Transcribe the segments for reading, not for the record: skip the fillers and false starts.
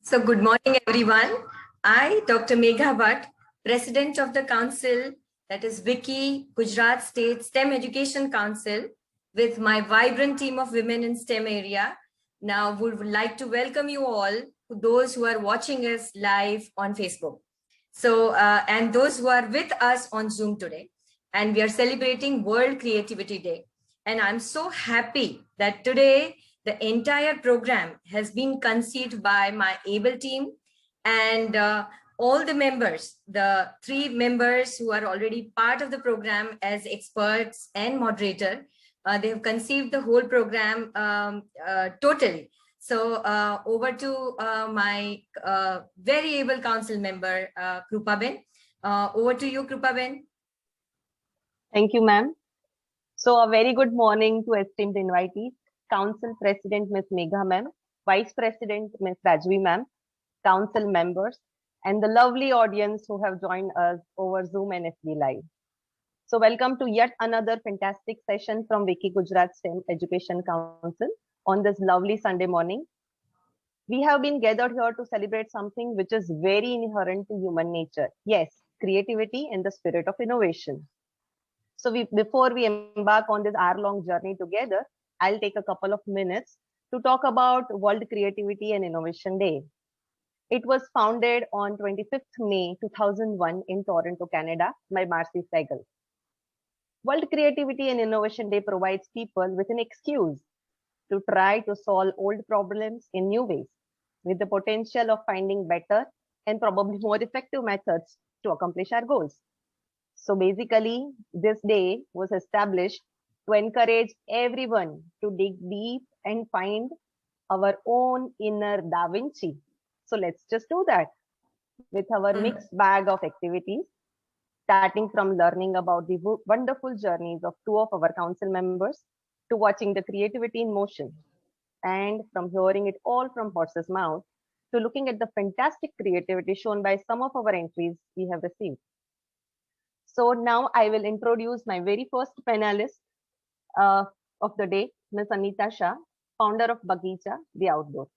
So good morning, everyone. I, Dr. Megha Bhatt, President of the Council, that is WICCI, Gujarat State STEM Education Council, with my vibrant team of women in STEM area. Now, we would like to welcome you all, those who are watching us live on Facebook. So, and those who are with us on Zoom today. And we are celebrating World Creativity Day. And I'm so happy that today the entire program has been conceived by my ABLE team and all the members, the 3 members who are already part of the program as experts and moderator. They have conceived the whole program totally. So over to my very able council member, Krupa Ben. Over to you, Krupa Ben. Thank you, ma'am. So a very good morning to esteemed invitees, Council President Ms. Megha ma'am, Vice President Ms. Rajvi ma'am, Council members, and the lovely audience who have joined us over Zoom and FB Live. So welcome to yet another fantastic session from WICCI Gujarat STEM Education Council on this lovely Sunday morning. We have been gathered here to celebrate something which is very inherent to human nature. Yes, creativity and the spirit of innovation. So before we embark on this hour-long journey together, I'll take a couple of minutes to talk about World Creativity and Innovation Day. It was founded on 25th May 2001 in Toronto, Canada by Marcy Segal. World Creativity and Innovation Day provides people with an excuse to try to solve old problems in new ways, with the potential of finding better and probably more effective methods to accomplish our goals. So basically, this day was established to encourage everyone to dig deep and find our own inner Da Vinci. So let's just do that with our mixed bag of activities, starting from learning about the wonderful journeys of 2 of our council members to watching the creativity in motion, and from hearing it all from horse's mouth to looking at the fantastic creativity shown by some of our entries we have received. So now I will introduce my very first panelist of the day, Ms. Anita Shah, founder of Bagicha, The Outdoor.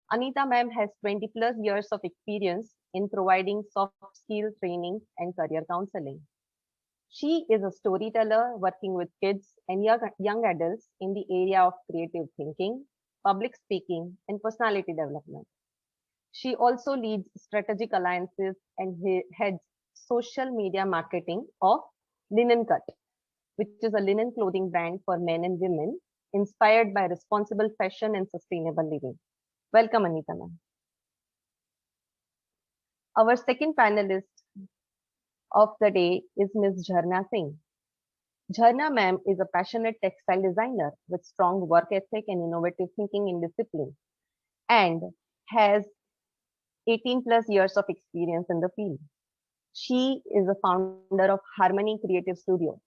Anita ma'am has 20 plus years of experience in providing soft skill training and career counseling. She is a storyteller working with kids and young adults in the area of creative thinking, public speaking, and personality development. She also leads strategic alliances and heads social media marketing of Linen Cut, which is a linen clothing brand for men and women inspired by responsible fashion and sustainable living. Welcome, Anita ma'am. Our second panelist of the day is Ms. Jharna Singh. Jharna ma'am is a passionate textile designer with strong work ethic and innovative thinking in discipline, and has 18 plus years of experience in the field. She is a founder of Harmony Creative Studio.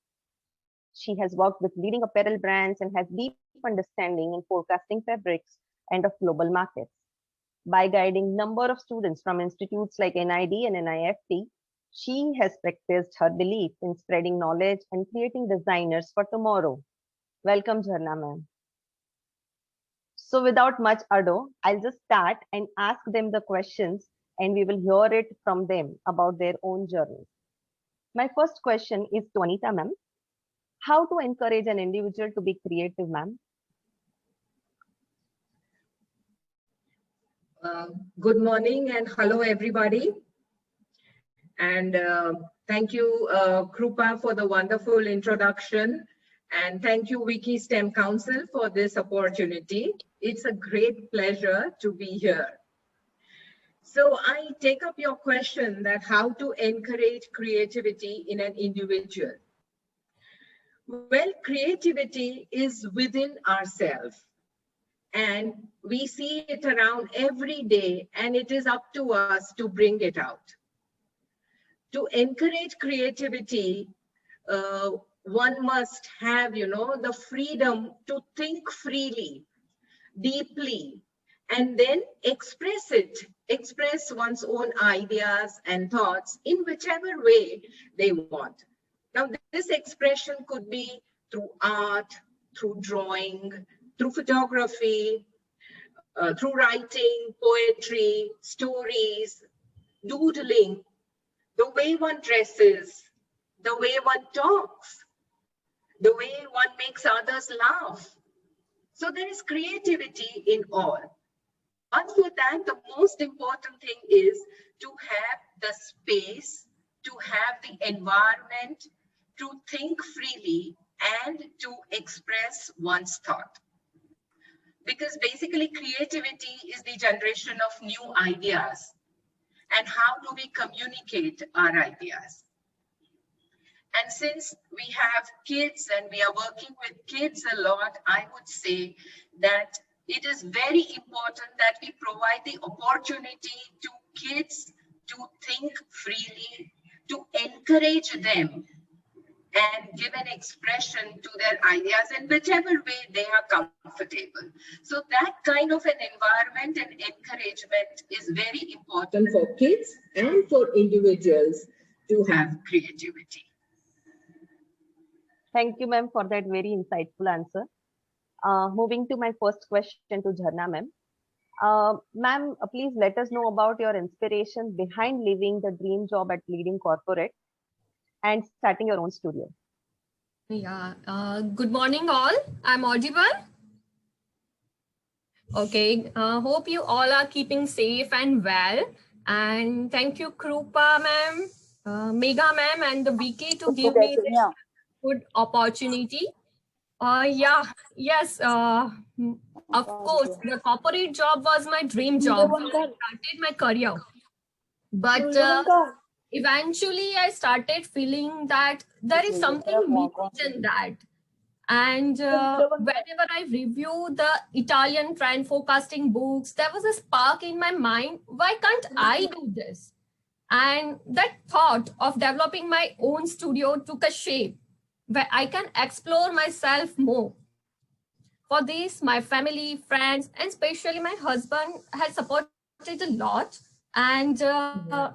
She has worked with leading apparel brands and has deep understanding in forecasting fabrics and of global markets. By guiding number of students from institutes like NID and NIFT, she has practiced her belief in spreading knowledge and creating designers for tomorrow. Welcome, Jharna ma'am. So without much ado, I'll just start and ask them the questions, and we will hear it from them about their own journeys. My first question is to Anita ma'am. How to encourage an individual to be creative, ma'am? Good morning and hello everybody. And thank you, Krupa, for the wonderful introduction. And thank you, WICCI STEM Council, for this opportunity. It's a great pleasure to be here. So I take up your question that how to encourage creativity in an individual. Well, creativity is within ourselves. And we see it around every day, and it is up to us to bring it out. To encourage creativity, one must have, the freedom to think freely, deeply, and then express it, express one's own ideas and thoughts in whichever way they want. Now, this expression could be through art, through drawing, through photography, through writing, poetry, stories, doodling, the way one dresses, the way one talks, the way one makes others laugh. So there is creativity in all. But for that, the most important thing is to have the space, to have the environment, to think freely and to express one's thought. Because basically creativity is the generation of new ideas. And how do we communicate our ideas? And since we have kids and we are working with kids a lot, I would say that it is very important that we provide the opportunity to kids to think freely, to encourage them and give an expression to their ideas in whichever way they are comfortable. So that kind of an environment and encouragement is very important for kids and for individuals to have creativity. Thank you, ma'am, for that very insightful answer. Moving to my first question to Jharna, ma'am. Ma'am, please let us know about your inspiration behind leaving the dream job at leading corporate and starting your own studio. Yeah, good morning all. I'm audible. Okay, hope you all are keeping safe and well. And thank you, Krupa ma'am, Megha ma'am, and the Vicky to give me this good opportunity. Yes, of course, the corporate job was my dream job. I started my career. But eventually I started feeling that there is something missing in that. And whenever I review the Italian trend forecasting books, there was a spark in my mind. Why can't I do this? And that thought of developing my own studio took a shape where I can explore myself more. For this, my family, friends, and especially my husband has supported a lot. And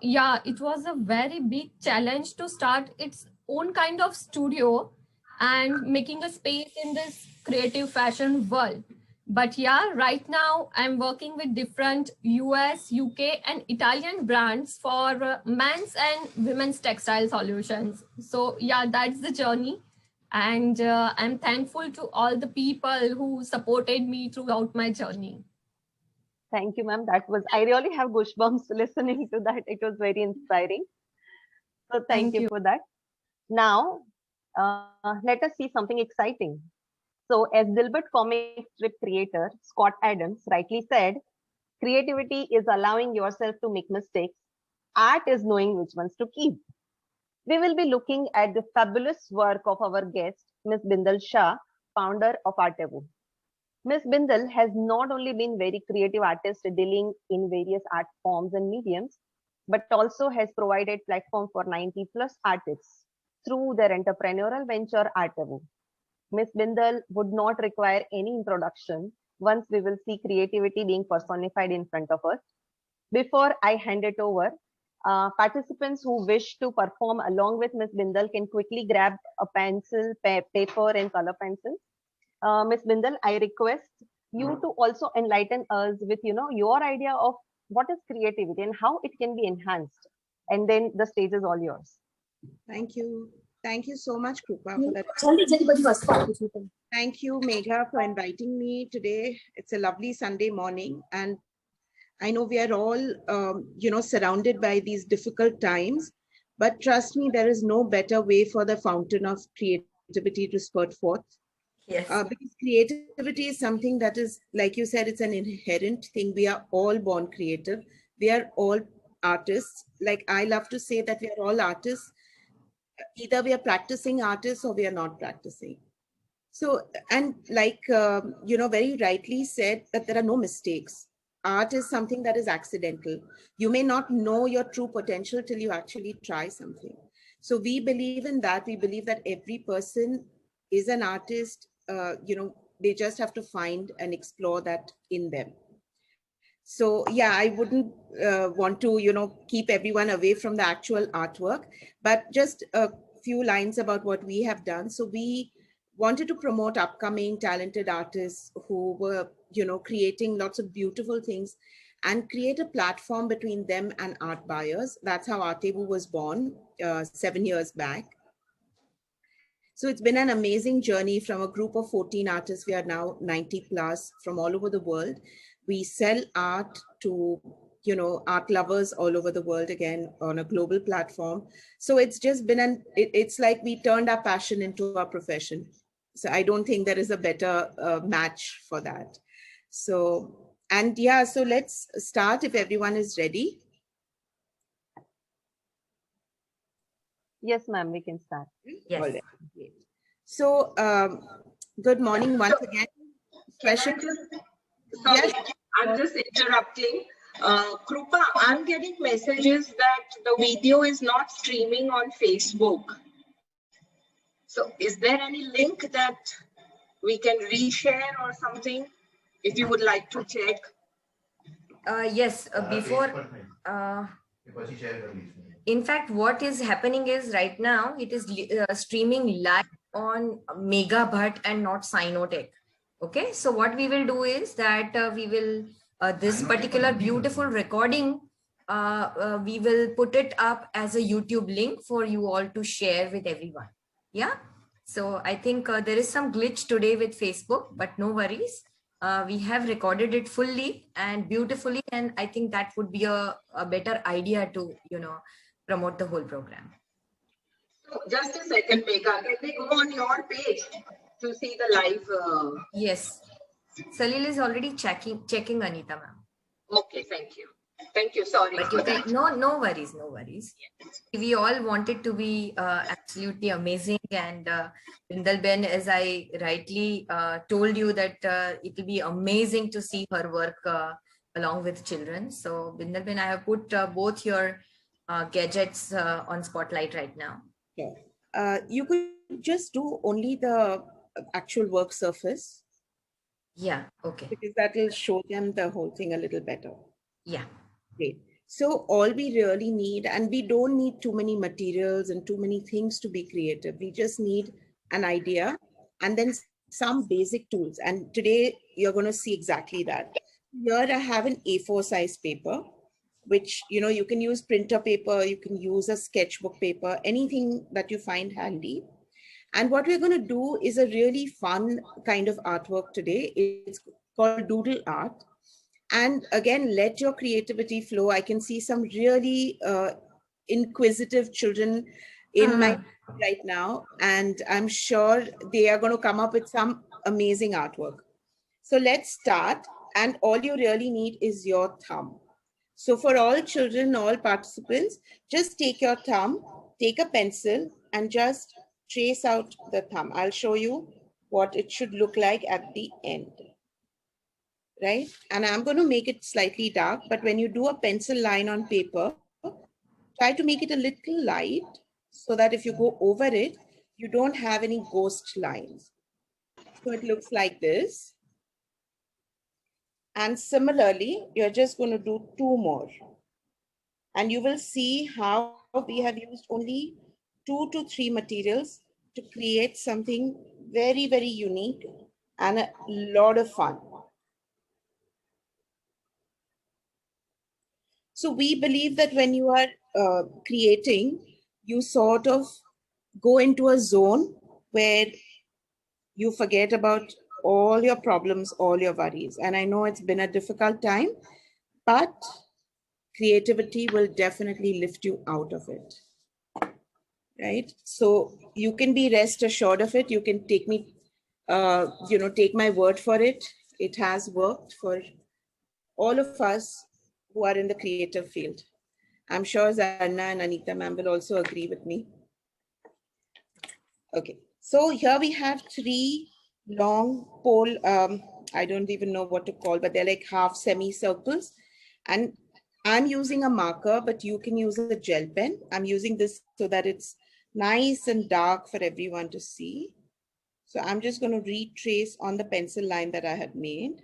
yeah, it was a very big challenge to start its own kind of studio and making a space in this creative fashion world. But yeah, right now I'm working with different US, UK, and Italian brands for men's and women's textile solutions. So yeah, that's the journey. And I'm thankful to all the people who supported me throughout my journey. Thank you, ma'am. That was, I really have goosebumps listening to that. It was very inspiring. So thank you for that. Now, let us see something exciting. So as Dilbert comic strip creator, Scott Adams rightly said, creativity is allowing yourself to make mistakes. Art is knowing which ones to keep. We will be looking at the fabulous work of our guest, Ms. Bindal Shah, founder of Artevo. Ms. Bindal has not only been very creative artist dealing in various art forms and mediums, but also has provided platform for 90 plus artists through their entrepreneurial venture Artevo. Ms. Bindal would not require any introduction once we will see creativity being personified in front of us. Before I hand it over, participants who wish to perform along with Ms. Bindal can quickly grab a pencil, paper and color pencil. Ms. Bindal, I request you to also enlighten us with, your idea of what is creativity and how it can be enhanced. And then the stage is all yours. Thank you. Thank you so much, Krupa, for that. Thank you, Megha, for inviting me today. It's a lovely Sunday morning, and I know we are all, surrounded by these difficult times, but trust me, there is no better way for the fountain of creativity to spurt forth. Yes. Because creativity is something that is, like you said, it's an inherent thing. We are all born creative. We are all artists. Like I love to say that we are all artists. Either we are practicing artists or we are not practicing. So, and like, very rightly said that there are no mistakes. Art is something that is accidental. You may not know your true potential till you actually try something. So we believe in that. We believe that every person is an artist. They just have to find and explore that in them. So yeah, I wouldn't want to, keep everyone away from the actual artwork, but just a few lines about what we have done. So we wanted to promote upcoming talented artists who were, creating lots of beautiful things and create a platform between them and art buyers. That's how Artebu was born 7 years back. So it's been an amazing journey from a group of 14 artists. We are now 90 plus from all over the world. We sell art to, art lovers all over the world, again, on a global platform. So it's just been it's like we turned our passion into our profession. So I don't think there is a better match for that. So, and yeah, so let's start if everyone is ready. Yes, ma'am, we can start. Yes. All right. Great. So, good morning once again. Sorry, Yes. I'm just interrupting. Krupa, I'm getting messages that the video is not streaming on Facebook. So is there any link that we can reshare or something? If you would like to check. Yes, before, in fact, what is happening is right now, it is streaming live on Megabhat and not Sinotech. Okay, so what we will do is that we will, this particular beautiful recording, we will put it up as a YouTube link for you all to share with everyone. Yeah, so I think there is some glitch today with Facebook, but no worries. We have recorded it fully and beautifully, and I think that would be a better idea to, promote the whole program. So just a second, Megha. Can they go on your page to see the live? Yes, Salil is already checking Anita ma'am. Okay, thank you. Thank you. Sorry. But you can, no worries, no worries. We all want it to be absolutely amazing. And Bindal Ben, as I rightly told you, that it will be amazing to see her work along with children. So Bindal Ben, I have put both your gadgets on spotlight right now. Yeah. You could just do only the actual work surface. Yeah, okay. Because that will show them the whole thing a little better. Yeah. Great. So all we really need, and we don't need too many materials and too many things to be creative. We just need an idea and then some basic tools. And today you're going to see exactly that. Here I have an A4 size paper, which, you can use printer paper, you can use a sketchbook paper, anything that you find handy. And what we're going to do is a really fun kind of artwork today. It's called doodle art. And again, let your creativity flow. I can see some really inquisitive children in my right now, and I'm sure they are going to come up with some amazing artwork. So let's start. And all you really need is your thumb. So for all children, all participants, just take your thumb, take a pencil, and just trace out the thumb. I'll show you what it should look like at the end. Right? And I'm going to make it slightly dark, but when you do a pencil line on paper, try to make it a little light so that if you go over it, you don't have any ghost lines. So it looks like this. And similarly, you're just going to do 2 more. And you will see how we have used only 2 to 3 materials to create something very, very unique and a lot of fun. So we believe that when you are creating, you sort of go into a zone where you forget about all your problems, all your worries. And I know it's been a difficult time, but creativity will definitely lift you out of it. Right? So you can be rest assured of it. You can take me, take my word for it. It has worked for all of us who are in the creative field. I'm sure Zarna and Anita ma'am will also agree with me. Okay, so here we have 3 long pole, I don't even know what to call, but they're like half semicircles. And I'm using a marker, but you can use a gel pen. I'm using this so that it's nice and dark for everyone to see. So I'm just going to retrace on the pencil line that I had made.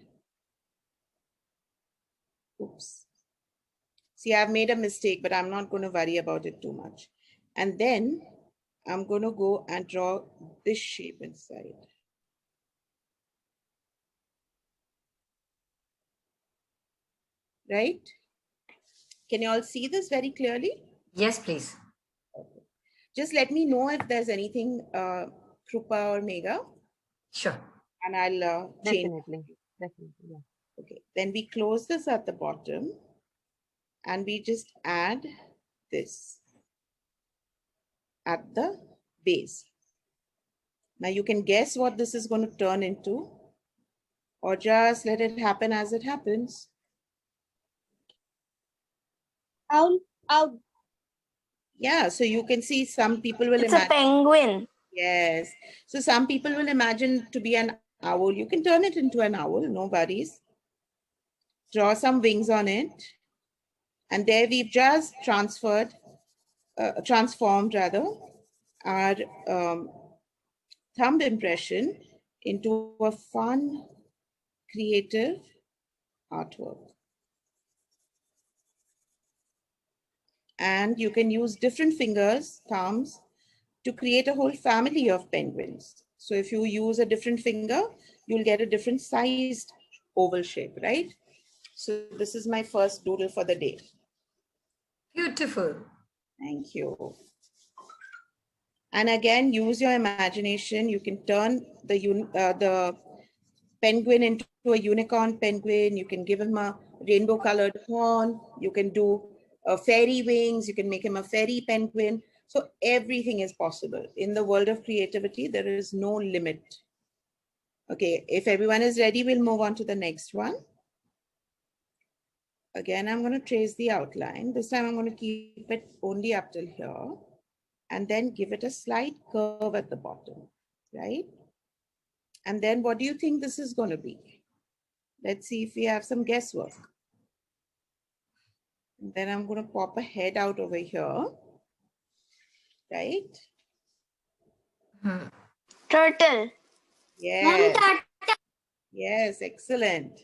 Oops. See, I've made a mistake, but I'm not going to worry about it too much. And then I'm going to go and draw this shape inside. Right? Can you all see this very clearly? Yes, please. Just let me know if there's anything, Krupa or Megha, Sure. and I'll change. Definitely, yeah. Okay, then we close this at the bottom and we just add this at the base. Now you can guess what this is going to turn into, or just let it happen as it happens. Owl. Owl. Yeah, so you can see some people will It's a imagine. penguin. Yes. So some people will imagine to be an owl. You can turn it into an owl, no worries. Draw some wings on it. And there we've just transformed rather, our thumb impression into a fun, creative artwork. And you can use different fingers, thumbs, to create a whole family of penguins. So if you use a different finger, you'll get a different sized oval shape, right? So this is my first doodle for the day. Beautiful. Thank you. And again, use your imagination. You can turn the penguin into a unicorn penguin. You can give him a rainbow colored horn. You can do fairy wings. You can make him a fairy penguin. So everything is possible. In the world of creativity, there is no limit. Okay, if everyone is ready, we'll move on to the next one. Again, I'm going to trace the outline. This time I'm going to keep it only up till here and then give it a slight curve at the bottom, right? And then what do you think this is going to be? Let's see if we have some guesswork. And then I'm going to pop a head out over here, right? Turtle. Yes. Yes, excellent.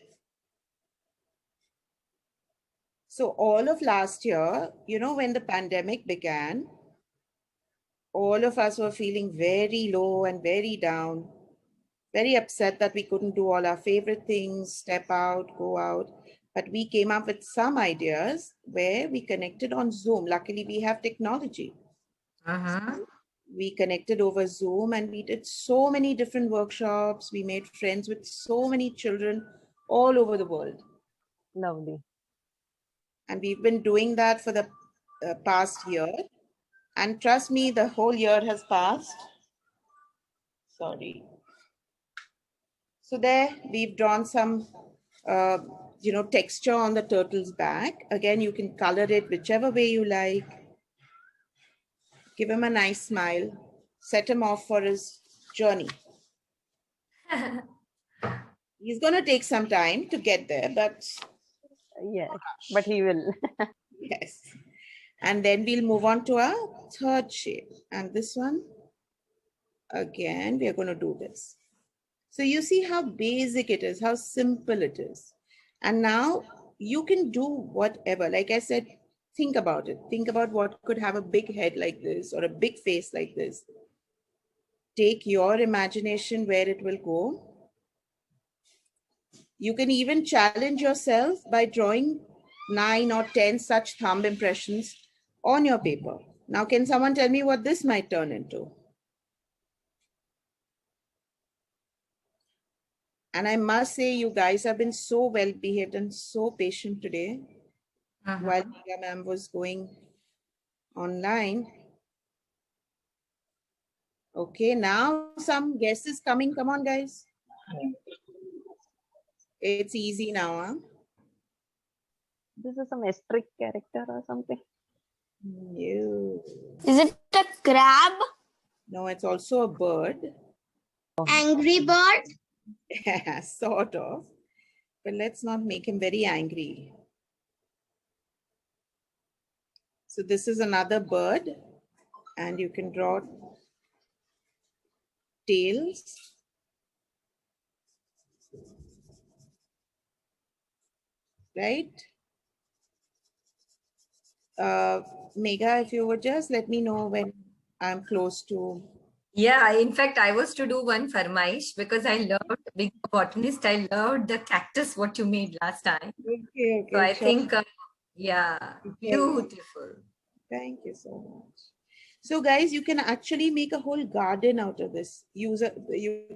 So all of last year, you know, when the pandemic began, all of us were feeling very low and very down, very upset that we couldn't do all our favorite things, step out, go out. But we came up with some ideas where we connected on Zoom. Luckily, we have technology. We connected over Zoom and we did so many different workshops. We made friends with so many children all over the world. Lovely. And we've been doing that for the past year. And trust me, the whole year has passed. Sorry. So there we've drawn some, texture on the turtle's back. Again, you can color it whichever way you like. Give him a nice smile. Set him off for his journey. He's going to take some time to get there, but Yes, but he will. yes. And then we'll move on to our third shape. And this one, again, we are going to do this. So you see how basic it is, how simple it is. And now you can do whatever. Like I said, think about it. Think about what could have a big head like this or a big face like this. Take your imagination where it will go. You can even challenge yourself by drawing 9 or 10 such thumb impressions on your paper. Now, can someone tell me what this might turn into? And I must say, you guys have been so well behaved and so patient today while Megha ma'am was going online. Okay, now some guesses coming. Come on, guys. It's easy now, huh? This is some asterisk character or something. No. Is it a crab? No, it's also a bird. Angry bird? Yeah, sort of. But let's not make him very angry. So this is another bird, and you can draw tails. Right? Megha, if you would just let me know when I'm close to. Yeah, in fact, I was to do one farmaish because I loved, being a botanist, I loved the cactus what you made last time. Okay, So okay, I sure. think, yeah, beautiful. Thank you so much. So guys, you can actually make a whole garden out of this. You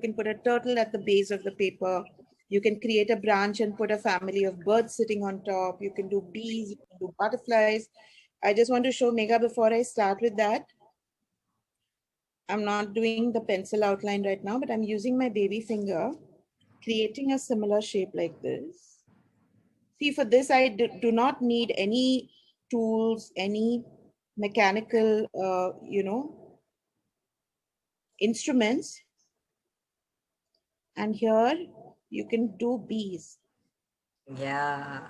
can put a turtle at the base of the paper. You can create a branch and put a family of birds sitting on top. You can do bees, you can do butterflies. I just want to show Megha before I start with that. I'm not doing the pencil outline right now, but I'm using my baby finger, creating a similar shape like this. See, for this, I do not need any tools, any mechanical, instruments. And here you can do bees. Yeah.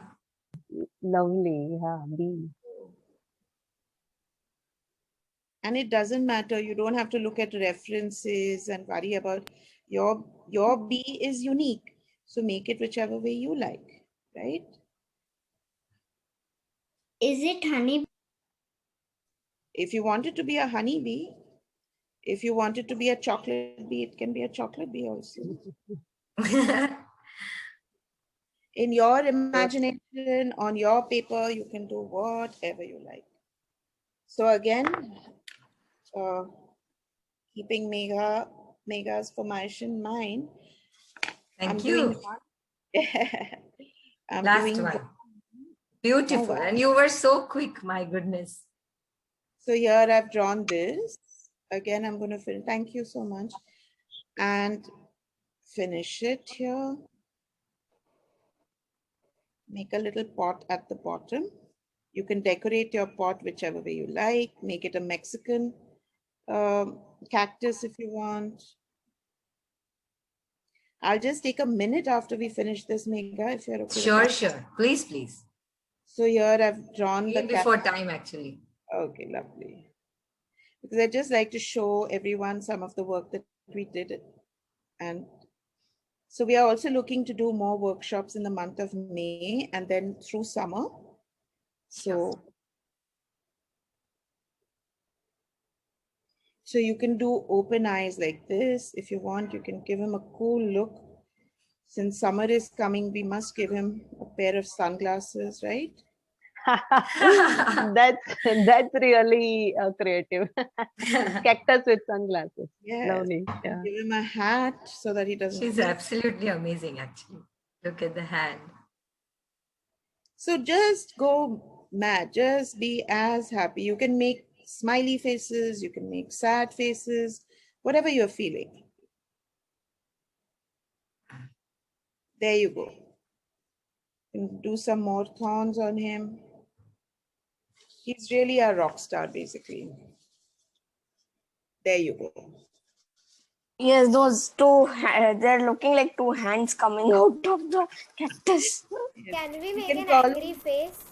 Lovely. Yeah, bee. And it doesn't matter. You don't have to look at references and worry about your bee is unique. So make it whichever way you like, right? Is it honey? If you want it to be a honey bee, if you want it to be a chocolate bee, it can be a chocolate bee also. In your imagination, on your paper, you can do whatever you like. So again, keeping Megha's formation in mind, Thank you. I'm Last doing one. Beautiful. wow. And you were so quick, my goodness. So here I've drawn this. Again, I'm going to finish. Thank you so much. And finish it here. Make a little pot at the bottom. You can decorate your pot whichever way you like. Make it a Mexican cactus if you want. I'll just take a minute after we finish this, Megha, if you're okay. Sure, sure. Please, please. So here I've drawn the Before time, actually. Okay, lovely. Because I just like to show everyone some of the work that we did. And so we are also looking to do more workshops in the month of May and then through summer. So you can do open eyes like this. If you want, you can give him a cool look. Since summer is coming, we must give him a pair of sunglasses, right? that's really creative. Cactus with sunglasses. Yes. Lovely. Yeah. Give him a hat so that he doesn't. She's absolutely amazing, actually. Look at the hand. So just go mad. Just be as happy. You can make smiley faces. You can make sad faces. Whatever you're feeling. There you go. You can do some more thorns on him. He's really a rock star, basically. There you go. Yes, those two, they're looking like two hands coming out of the cactus. Can we You make can an call angry face?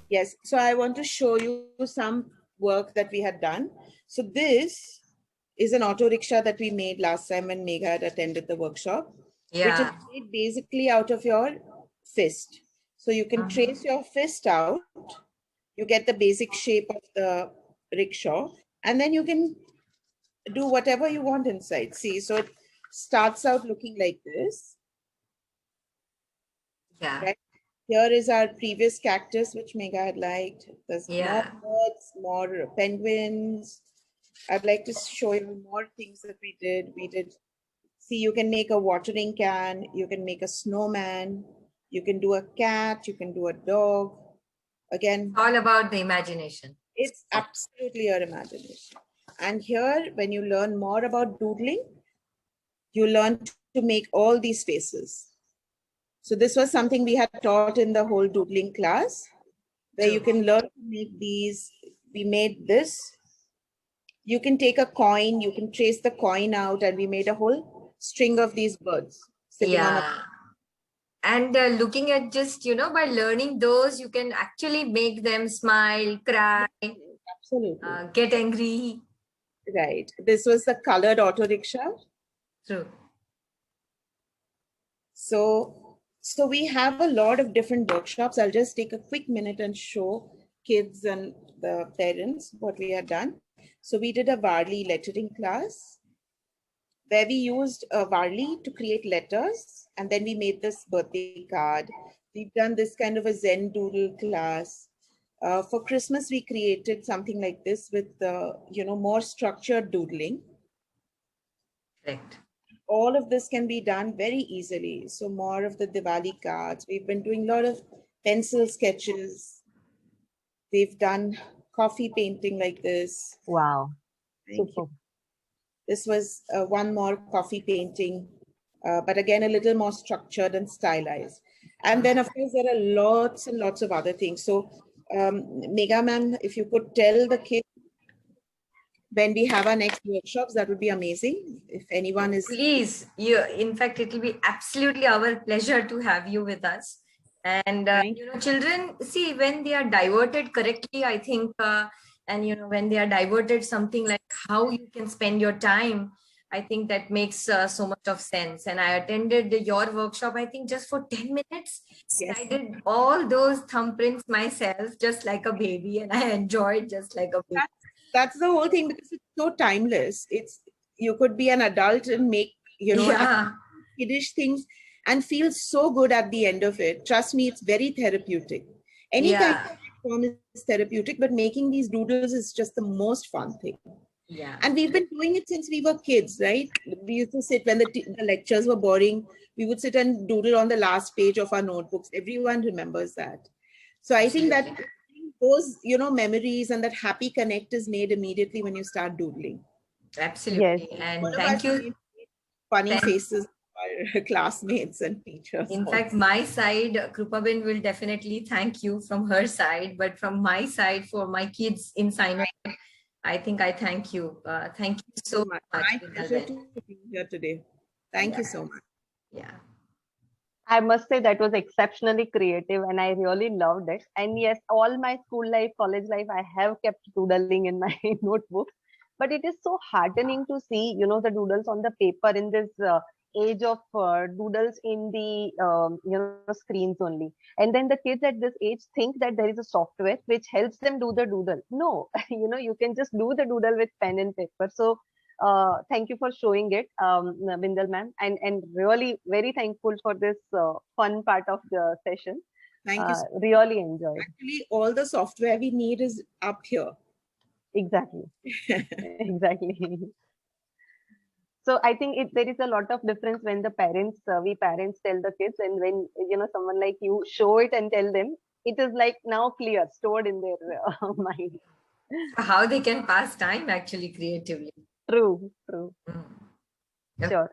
Yes. So I want to show you some work that we had done. So this is an auto rickshaw that we made last time when Megha had attended the workshop. Yeah. Which is made basically out of your fist. So you can trace your fist out. You get the basic shape of the rickshaw. And then you can do whatever you want inside. See, so it starts out looking like this. Yeah. Right? Here is our previous cactus, which Megha had liked. There's more birds, more penguins. I'd like to show you more things that we did. See, you can make a watering can. You can make a snowman. You can do a cat. You can do a dog. Again, all about the imagination. It's absolutely your imagination. And here, when you learn more about doodling, you learn to make all these faces. So this was something we had taught in the whole doodling class, where you can learn to make these. We made this. You can take a coin, you can trace the coin out, and we made a whole string of these birds. And looking at just, by learning those, you can actually make them smile, cry, absolutely, get angry. Right. This was the colored auto rickshaw. True. So we have a lot of different workshops. I'll just take a quick minute and show kids and the parents what we have done. So we did a Varli lettering class where we used Varli to create letters, and then we made this birthday card. We've done this kind of a Zen doodle class. For Christmas, we created something like this with, more structured doodling. Correct. All of this can be done very easily. So more of the Diwali cards. We've been doing a lot of pencil sketches. We've done coffee painting like this. Wow. Thank Super. you. This was one more coffee painting, but again, a little more structured and stylized. And then, of course, there are lots and lots of other things. So, Megha ma'am, if you could tell the kids when we have our next workshops, that would be amazing. If anyone is... Please, in fact, it will be absolutely our pleasure to have you with us. And, children, see, when they are diverted correctly, I think, and, when they are diverted something like how you can spend your time, I think that makes so much of sense. And I attended your workshop, I think just for 10 minutes. Yes. I did all those thumbprints myself, just like a baby, and I enjoyed just like a baby. That's the whole thing, because it's so timeless. You could be an adult and make, kiddish things and feel so good at the end of it. Trust me, it's very therapeutic. Any kind of form is therapeutic, but making these doodles is just the most fun thing. Yeah. And we've been doing it since we were kids, right? We used to sit when the lectures were boring. We would sit and doodle on the last page of our notebooks. Everyone remembers that. So I think that those, memories and that happy connect is made immediately when you start doodling. Absolutely. Yes. And thank you. Funny faces of our classmates and teachers. In fact, my side, Krupabin will definitely thank you from her side, but from my side, for my kids in Sinai, I think I thank you. Thank you so much. My pleasure to be here today. Thank you so much. Yeah. I must say that was exceptionally creative and I really loved it. And yes, all my school life, college life, I have kept doodling in my notebooks. But it is so heartening to see, the doodles on the paper in this age of doodles in the, screens only. And then the kids at this age think that there is a software which helps them do the doodle. No, you can just do the doodle with pen and paper. So thank you for showing it, Bindal ma'am, and really very thankful for this fun part of the session. Thank you. Really enjoyed. Actually, all the software we need is up here. Exactly. Exactly. So I think there is a lot of difference when the parents, we parents tell the kids, and when someone like you show it and tell them, it is like now clear, stored in their mind. How they can pass time actually creatively. True. Yep. Sure.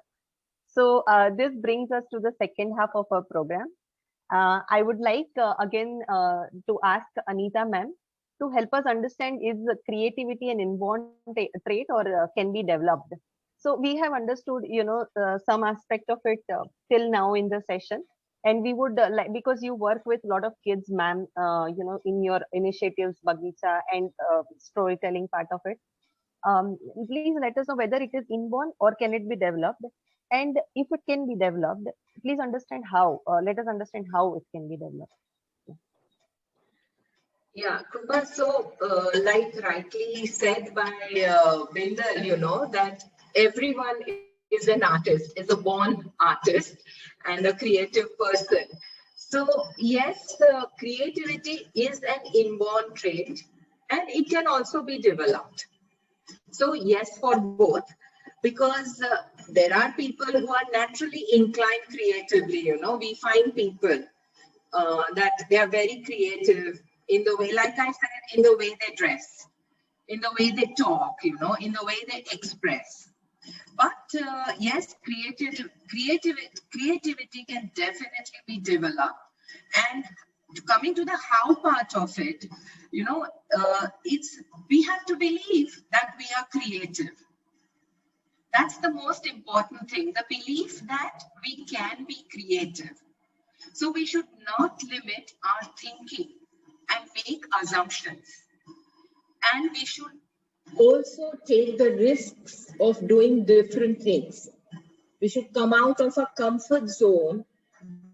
So this brings us to the second half of our program. I would like again to ask Anita ma'am to help us understand, is creativity an inborn trait or can be developed? So we have understood, some aspect of it till now in the session. And we would because you work with a lot of kids, ma'am, in your initiatives, Bagicha and storytelling part of it. Please let us know whether it is inborn or can it be developed, and if it can be developed, please understand how. Let us understand how it can be developed. Yeah, Krupa, so like rightly said by Bindal, that everyone is an artist, is a born artist and a creative person. So yes, creativity is an inborn trait and it can also be developed. So yes, for both, because there are people who are naturally inclined creatively, we find people that they are very creative in the way, like I said, in the way they dress, in the way they talk, in the way they express. But yes, creativity can definitely be developed. And coming to the how part of it, we have to believe that we are creative. That's the most important thing, the belief that we can be creative. So we should not limit our thinking and make assumptions. And we should also take the risks of doing different things. We should come out of a comfort zone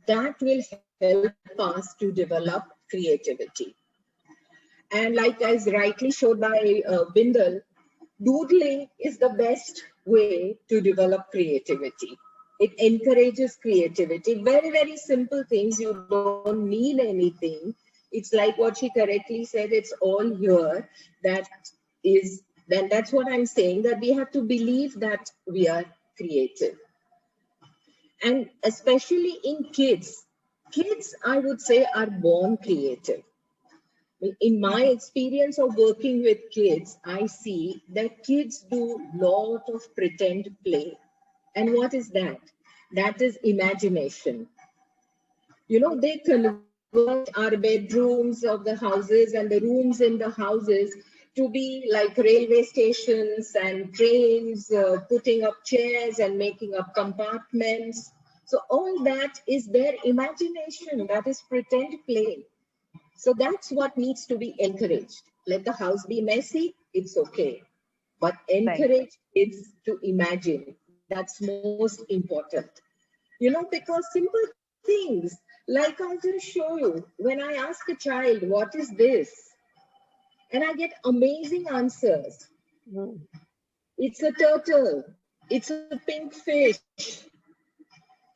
that will help us to develop creativity. And like as rightly showed by Bindal, doodling is the best way to develop creativity. It encourages creativity. Very, very simple things. You don't need anything. It's like what she correctly said, it's all here. That's what I'm saying, that we have to believe that we are creative. And especially in kids, I would say, are born creative. In my experience of working with kids, I see that kids do lot of pretend play. And what is that? That is imagination. You know, they convert our bedrooms of the houses and the rooms in the houses to be like railway stations and trains, putting up chairs and making up compartments. So all that is their imagination, that is pretend play. So that's what needs to be encouraged. Let the house be messy, it's okay. But encourage kids to imagine. That's most important. You know, because simple things, like I'll just show you, when I ask a child, what is this? And I get amazing answers. It's a turtle. It's a pink fish.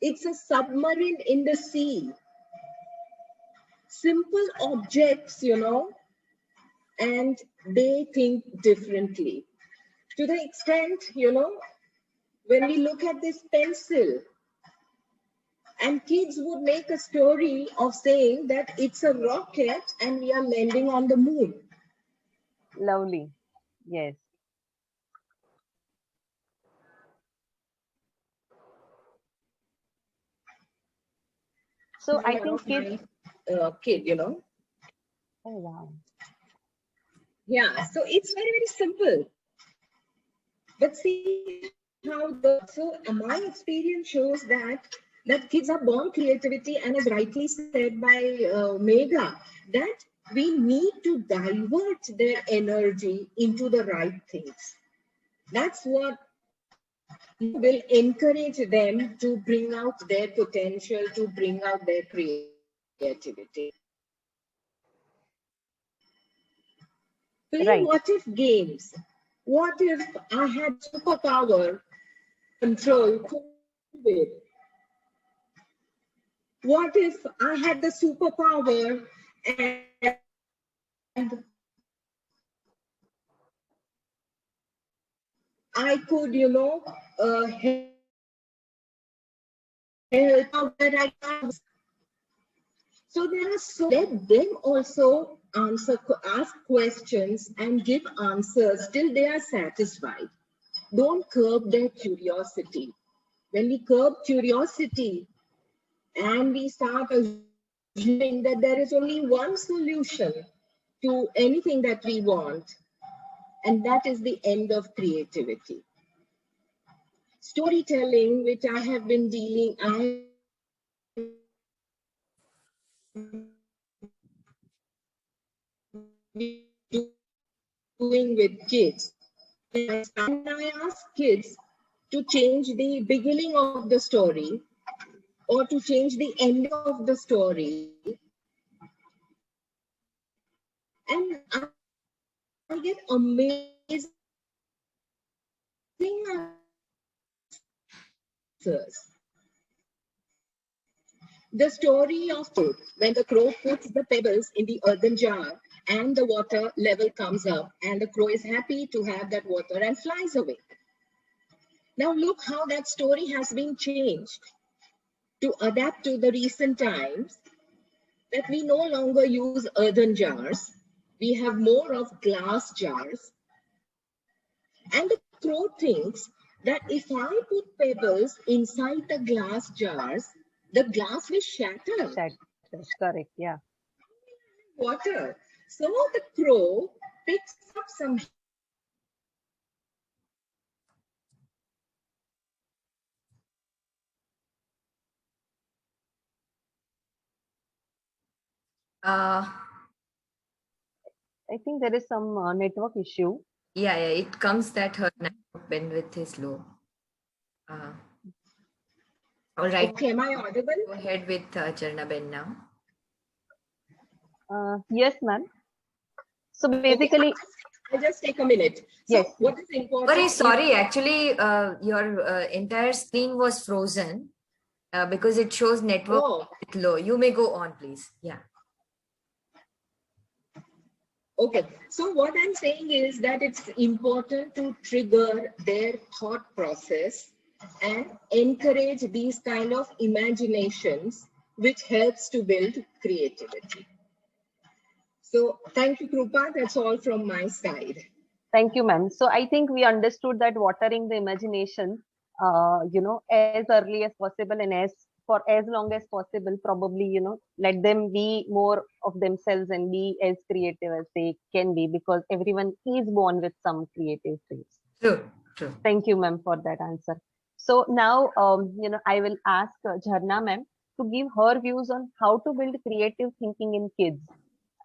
It's a submarine in the sea. Simple objects, you know, and they think differently. To the extent, you know, when we look at this pencil, and kids would make a story of saying that it's a rocket and we are landing on the moon. Lovely. Yes. So I think kids. Kid, you know. Oh, wow. Yeah, so it's very, very simple. But see how my experience shows that kids are born creativity, and as rightly said by Megha, that we need to divert their energy into the right things. That's what will encourage them to bring out their potential, to bring out their creativity. Play Right. what if games. What if I had superpower control COVID? What if I had the superpower and I could, you know, help where I can. So there are let them also ask questions and give answers till they are satisfied. Don't curb their curiosity. When we curb curiosity and we start assuming that there is only one solution to anything that we want, and that is the end of creativity. Storytelling, which I have been doing with kids. And I ask kids to change the beginning of the story or to change the end of the story. And I get amazing answers. The story of food, when the crow puts the pebbles in the earthen jar and the water level comes up and the crow is happy to have that water and flies away. Now look how that story has been changed to adapt to the recent times, that we no longer use earthen jars. We have more of glass jars. And the crow thinks that if I put pebbles inside the glass jars, the glass will shatter. That's correct. Yeah. Water. So the crow picks up some I think there is some network issue. Yeah, it comes that her network bandwidth is low. All right. Okay, am I audible? Go ahead with Charnaben now. Yes, ma'am. So basically, I'll just take a minute. So Yes. what is important? Very is- sorry, actually, your entire screen was frozen because it shows network Oh, low. You may go on, please. Yeah. okay. So what I'm saying is that it's important to trigger their thought process and encourage these kind of imaginations, which helps to build creativity. So thank you, Krupa. That's all from my side. Thank you, ma'am. So I think we understood that watering the imagination, as early as possible and for as long as possible, probably, let them be more of themselves and be as creative as they can be, because everyone is born with some creative traits. True, true. Thank you, ma'am, for that answer. So now, I will ask Jharna, ma'am, to give her views on how to build creative thinking in kids.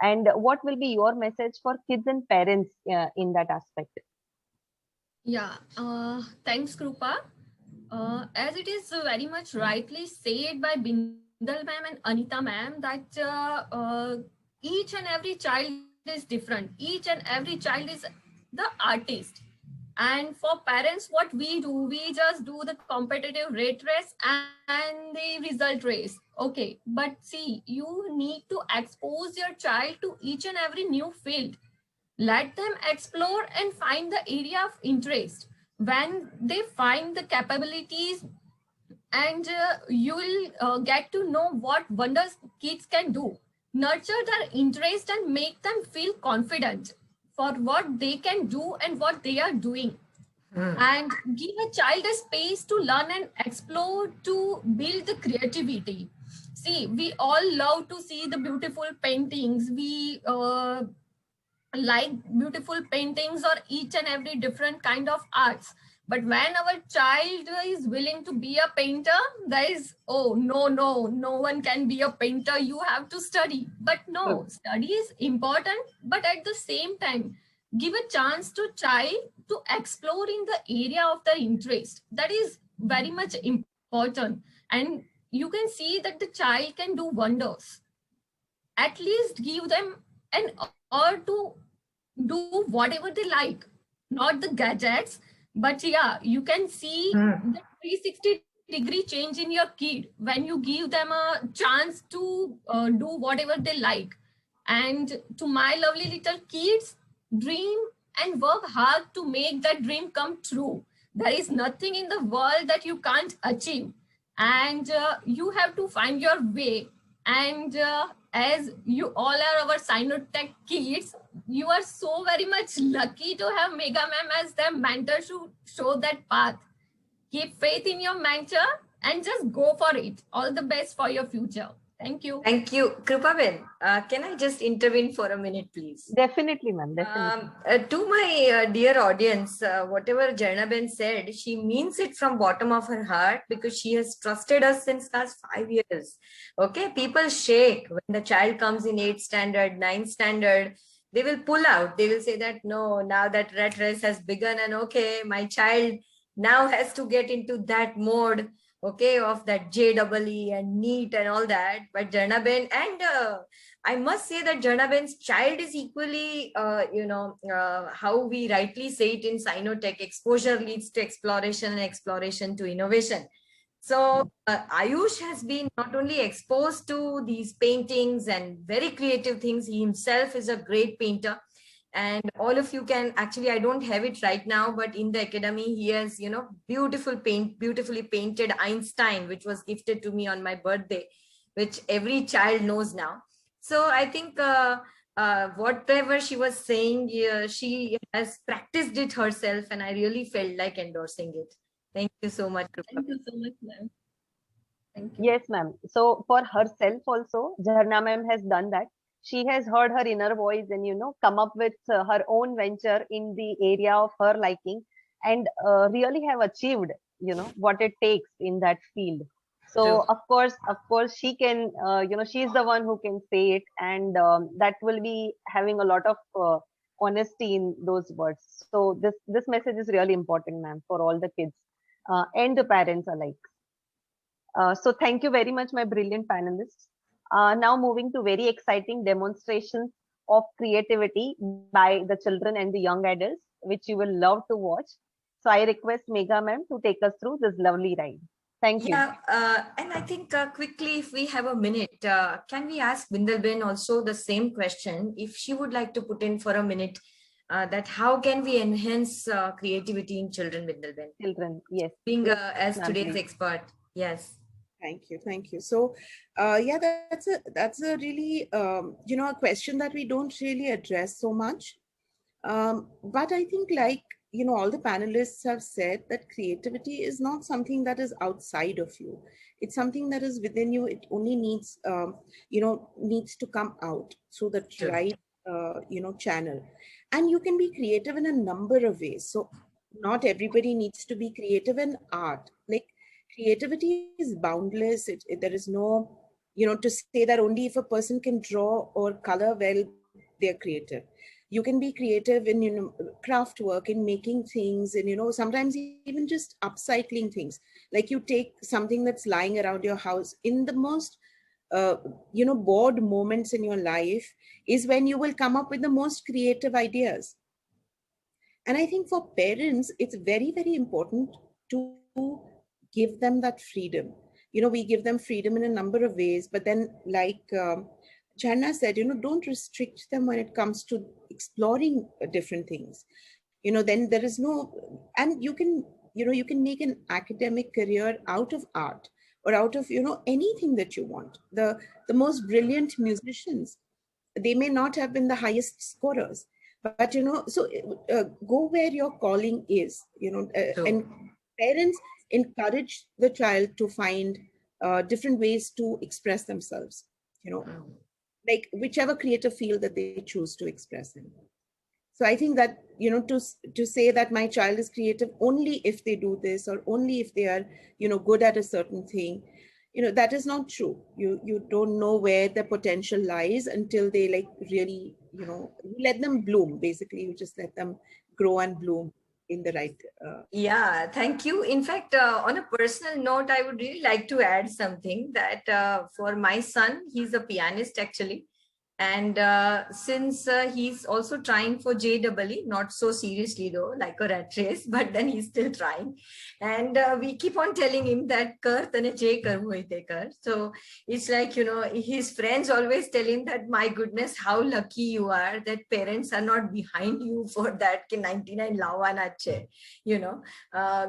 And what will be your message for kids and parents in that aspect? Yeah, thanks, Krupa. As it is very much rightly said by Bindal ma'am and Anita ma'am, that each and every child is different. Each and every child is the artist. And for parents, what we do, we just do the competitive rate race and the result race. Okay, but see, you need to expose your child to each and every new field. Let them explore and find the area of interest. When they find the capabilities, and you will get to know what wonders kids can do. Nurture their interest and make them feel confident for what they can do and what they are doing. And give a child a space to learn and explore to build the creativity. See, we all love to see the beautiful paintings. We like beautiful paintings or each and every different kind of arts. But when our child is willing to be a painter, there is, oh, no one can be a painter. You have to study. But no, study is important. But at the same time, give a chance to child to explore in the area of their interest. That is very much important. And you can see that the child can do wonders. At least give them an hour to do whatever they like, not the gadgets, but yeah, you can see the 360-degree change in your kid when you give them a chance to do whatever they like. And to my lovely little kids, dream and work hard to make that dream come true. There is nothing in the world that you can't achieve, and you have to find your way. And as you all are our Sinotech kids, you are so very much lucky to have Megha ma'am as their mentor to show that path. Keep faith in your mentor and just go for it. All the best for your future. Thank you. Thank you. Kripaben, can I just intervene for a minute, please? Definitely, ma'am. Definitely. To my dear audience, whatever Jharnaben said, she means it from bottom of her heart because she has trusted us since last 5 years. Okay, people shake when the child comes in 8th standard, 9th standard. They will pull out. They will say that, no, now that rat race has begun and okay, my child now has to get into that mode, okay, of that JEE and NEET and all that. But Jharnaben, and I must say that Jharnaben's child is equally, how we rightly say it in Sinotech, exposure leads to exploration and exploration to innovation. So Ayush has been not only exposed to these paintings and very creative things, he himself is a great painter. And all of you can actually, I don't have it right now, but in the academy, he has, beautifully painted Einstein, which was gifted to me on my birthday, which every child knows now. So I think whatever she was saying, she has practiced it herself, and I really felt like endorsing it. Thank you so much, Krupa. Thank you so much, ma'am. Thank you. Yes, ma'am. So for herself also, Jharna ma'am has done that. She has heard her inner voice and, come up with her own venture in the area of her liking, and really have achieved, what it takes in that field. So True. of course, she can, she's the one who can say it, and that will be having a lot of honesty in those words. So this message is really important, ma'am, for all the kids and the parents alike. So thank you very much, my brilliant panelists. Now moving to very exciting demonstrations of creativity by the children and the young adults, which you will love to watch. So I request Megha ma'am to take us through this lovely ride. Thank you. Yeah, and I think quickly, if we have a minute, can we ask Bindalben also the same question? If she would like to put in for a minute, that how can we enhance creativity in children, Bindalben? Children, yes. Being Yes, as ma'am, today's please. expert, yes. Thank you, thank you. So, yeah, that's a really you know, a question that we don't really address so much. But I think, like, you know, all the panelists have said that creativity is not something that is outside of you. It's something that is within you. It only needs, you know, needs to come out through the True. right, you know, channel. And you can be creative in a number of ways. So not everybody needs to be creative in art. Like, creativity is boundless. There is no, you know, to say that only if a person can draw or color well, they're creative. You can be creative in, you know, craft work, in making things, and, you know, sometimes even just upcycling things. Like, you take something that's lying around your house, in the most you know, bored moments in your life is when you will come up with the most creative ideas. And I think for parents, it's very, very important to give them that freedom. You know, we give them freedom in a number of ways, but then, like Channa said, you know, don't restrict them when it comes to exploring different things. You know, then there is no, and you can, you know, you can make an academic career out of art, or out of, you know, anything that you want. The most brilliant musicians, they may not have been the highest scorers, but, you know, so go where your calling is, you know, True. and parents encourage the child to find different ways to express themselves, you know, like whichever creative field that they choose to express in. So I think that, you know, to say that my child is creative only if they do this, or only if they are, you know, good at a certain thing, you know, that is not true. You don't know where the potential lies until they, like, really, you know, you let them bloom. Basically, you just let them grow and bloom in the right. Yeah, thank you. In fact, on a personal note, I would really like to add something that for my son, he's a pianist actually. And since he's also trying for JEE, not so seriously though, like a rat race, but then he's still trying. And we keep on telling him that kar tane je karvo ite kar. So it's like, you know, his friends always tell him that, my goodness, how lucky you are that parents are not behind you for that, ki 99 lavana che, you know.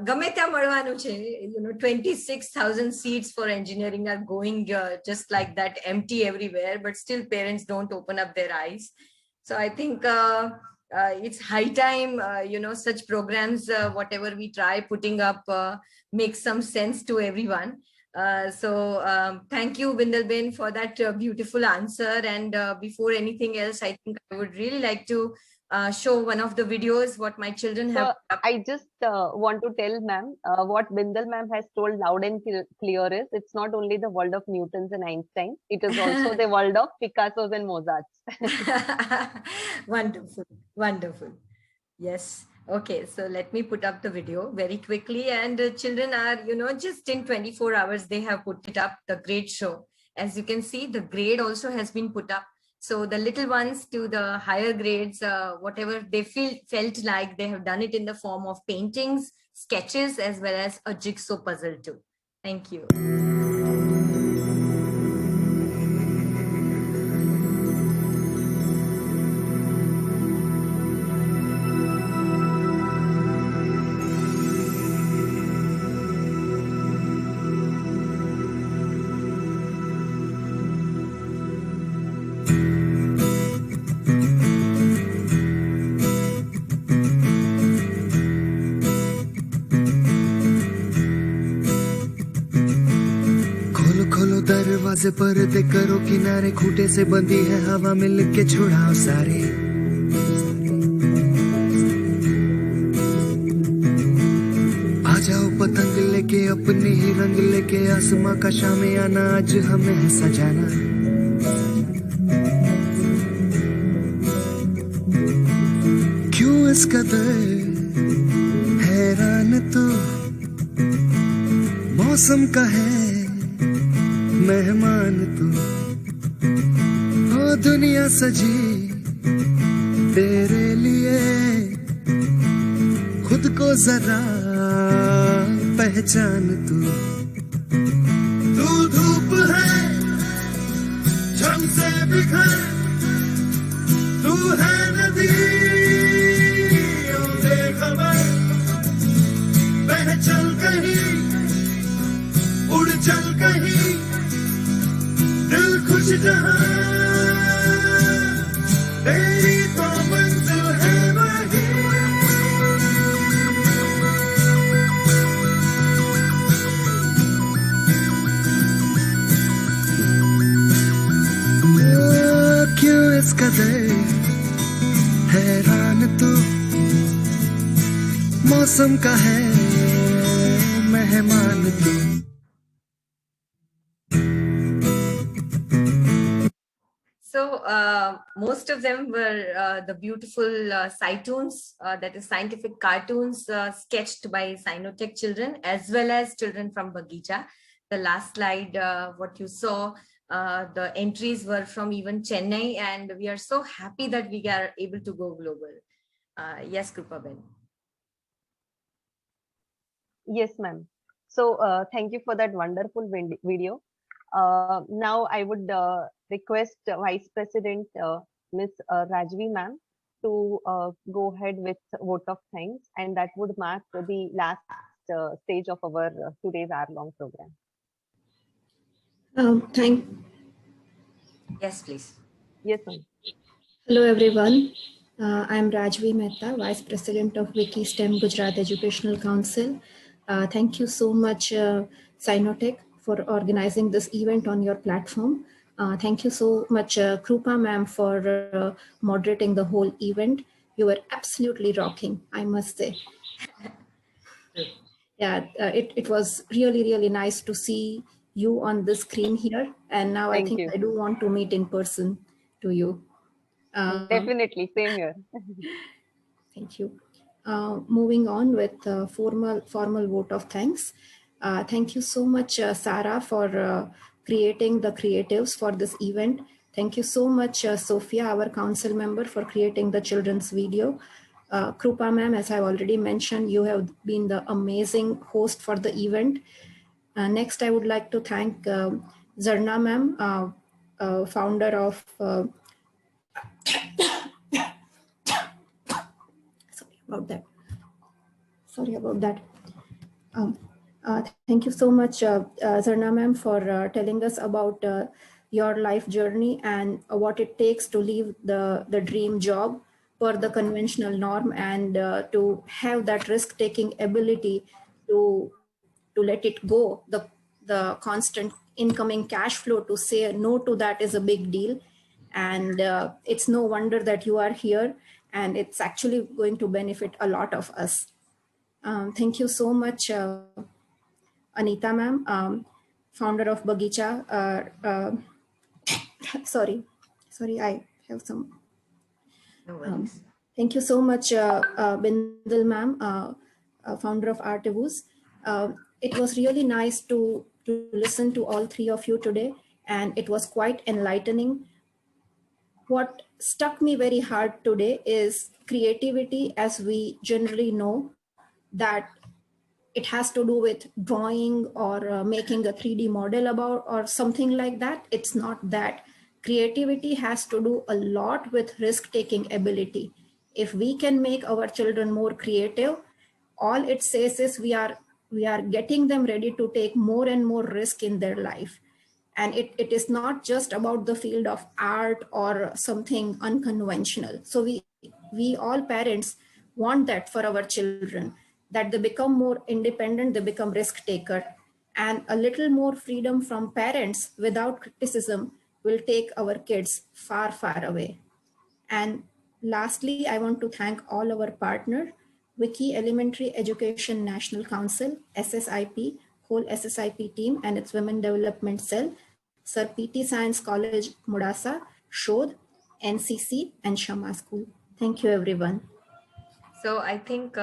Game tya madvanu che, you know, 26,000 seats for engineering are going just like that, empty everywhere, but still parents don't open up their eyes. So I think it's high time, you know, such programs, whatever we try putting up, make some sense to everyone. So thank you, Bindalben, for that beautiful answer. And before anything else, I think I would really like to show one of the videos what my children have. I just want to tell ma'am, what Bindal ma'am has told loud and clear is, it's not only the world of Newtons and Einstein, it is also the world of Picassos and Mozarts. Wonderful, wonderful. Yes. Okay, so let me put up the video very quickly. And children are, you know, just in 24 hours, they have put it up, the grade show. As you can see, the grade also has been put up. So the little ones to the higher grades, whatever they felt like, they have done it in the form of paintings, sketches, as well as a jigsaw puzzle too. Thank you. दरवाजे पर्दे करो किनारे, खूंटे से बंधी है हवा, मिल के छुड़ाओ सारे। आ जाओ पतंग लेके, अपने ही रंग लेके, आसमां का शामियाना आज हमें है सजाना। क्यों इस कदर हैरान तो मौसम का है मेहमान तू, ओ दुनिया सजी तेरे लिए खुद को जरा पहचान तू धूप है झम से बिखर तू है नदी बेखबर बह चल कहीं उड़ चल कहीं दिल खुश जहां तेरी तो मंजिल है वही क्यों इस कदर हैरान तू मौसम का है मेहमान तू So most of them were the beautiful Cytoons, that is scientific cartoons sketched by Sinotech children as well as children from Bagicha. The last slide, what you saw, the entries were from even Chennai, and we are so happy that we are able to go global. Yes, Krupa Ben. Yes, ma'am. So thank you for that wonderful video. Now I would request Vice President Ms. Rajvi ma'am to go ahead with vote of thanks, and that would mark the last stage of our today's hour-long program. Yes, please. Yes, ma'am. Hello, everyone. I'm Rajvi Mehta, Vice President of Wiki STEM Gujarat Educational Council. Thank you so much, Sinotech, for organizing this event on your platform. Thank you so much, Krupa ma'am, for moderating the whole event. You were absolutely rocking, I must say. Yeah, it was really, really nice to see you on the screen here. And now I think I do want to meet in person to you. Definitely, same here. Thank you. Moving on with formal vote of thanks. Thank you so much, Sarah, for creating the creatives for this event. Thank you so much, Sophia, our council member, for creating the children's video. Krupa ma'am, as I've already mentioned, you have been the amazing host for the event. Next, I would like to thank Zarna ma'am, founder of Sorry about that. Thank you so much, Zarna ma'am, for telling us about your life journey and what it takes to leave the dream job for the conventional norm, and to have that risk-taking ability to let it go. The constant incoming cash flow, to say no to that is a big deal. And it's no wonder that you are here, and it's actually going to benefit a lot of us. Thank you so much, Anita ma'am, founder of Bagicha. Sorry, I have some. No worries. Thank you so much, Bindal ma'am, founder of Artivus. It was really nice to listen to all three of you today, and it was quite enlightening. What struck me very hard today is creativity, as we generally know that it has to do with drawing or making a 3D model about or something like that. It's not that. Creativity has to do a lot with risk-taking ability. If we can make our children more creative, all it says is we are getting them ready to take more and more risk in their life. And it is not just about the field of art or something unconventional. So we all parents want that for our children, that they become more independent, they become risk taker, and a little more freedom from parents without criticism will take our kids far, far away. And lastly, I want to thank all our partners, Wiki Elementary Education National Council, SSIP, whole SSIP team and its Women Development Cell, Sir PT Science College, Mudasa, Shodh, NCC, and Shama School. Thank you, everyone. So I think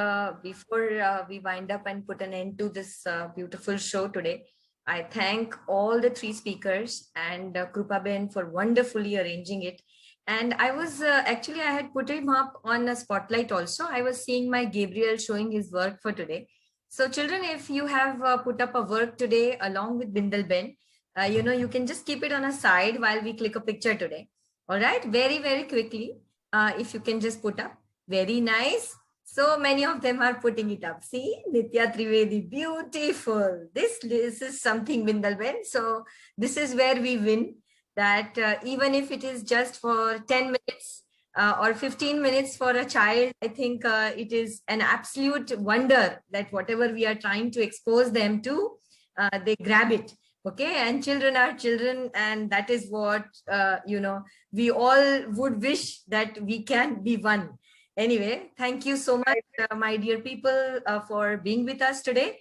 before we wind up and put an end to this beautiful show today, I thank all the three speakers and Krupa Ben for wonderfully arranging it. And I was actually, I had put him up on a spotlight also. I was seeing my Gabriel showing his work for today. So children, if you have put up a work today along with Bindal Ben, you can just keep it on a side while we click a picture today. All right, very, very quickly, if you can just put up. Very nice. So many of them are putting it up. See, Nitya Trivedi, beautiful. This is something, Bindal Ben. So this is where we win, that even if it is just for 10 minutes or 15 minutes for a child, I think it is an absolute wonder that whatever we are trying to expose them to, they grab it. Okay, and children are children, and that is what we all would wish that we can be one. Anyway, thank you so much, my dear people, for being with us today.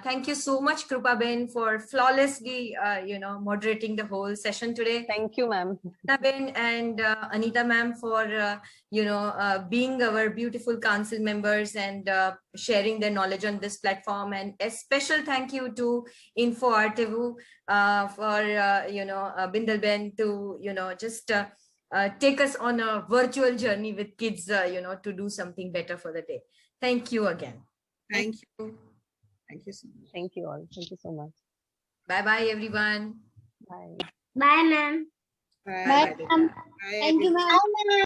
Thank you so much, Krupa Ben, for flawlessly, moderating the whole session today. Thank you, ma'am. Anita Ben and Anita ma'am for, being our beautiful council members and sharing their knowledge on this platform. And a special thank you to Info Artevu for, Bindal Ben to, just take us on a virtual journey with kids, to do something better for the day. Thank you again. Thank you. Thank you so much. Thank you all. Thank you so much. Bye-bye, everyone. Bye. Bye, ma'am. Bye. Bye, ma'am. Bye, Thank you, everyone. ma'am.